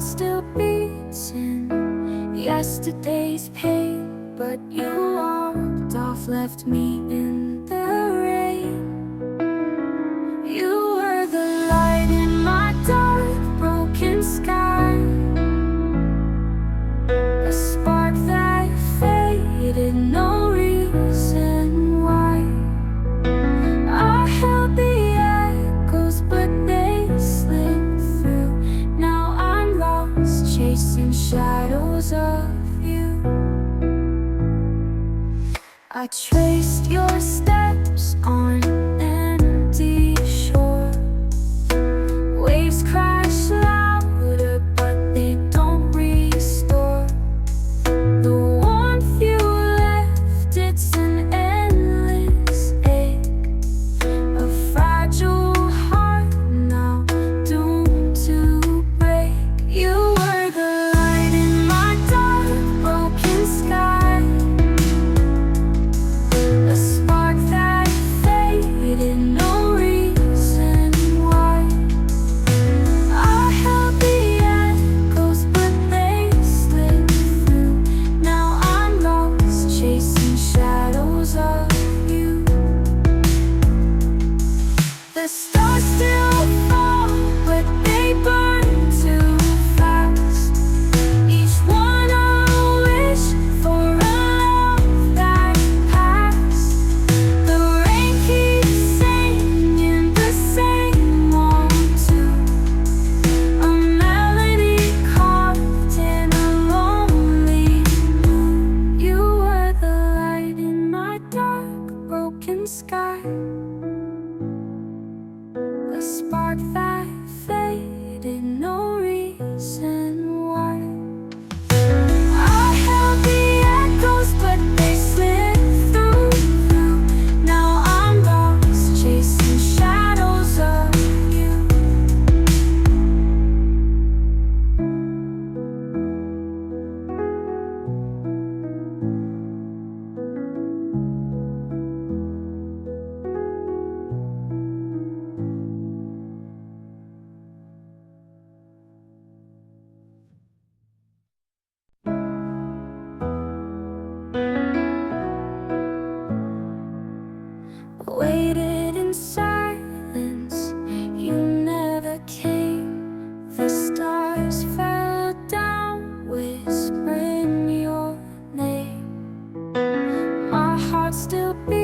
heart still beats in yesterday's pain, but you walked off, left me in the rain. You were the light in my dark, broken sky, a spark that faded, no reason why. I held the echoes, but they slipped through. Now I'm lost, chasing shadows of you. I traced your steps on empty shore. Waves crash louder, but they don't restore the warmth you left. It's an endless ache, a fragile heart now doomed to break. You were the light in my dark, broken sky, a spark that faded, no reason why. I held the echoes, but they slipped through. Now I'm lost, chasing shadows of you. The stars still fall, but they burn too fast. Each one a wish for a love that passed. The rain keeps singing the same old tune, a melody carved in a lonely moon. You were the light in my dark, broken sky, a spark that faded, no reason why. I held the echoes, but they slipped through. Now I'm lost, chasing shadows of you. Waited in silence, you never came. The stars fell down, whispering your name. My heart still beats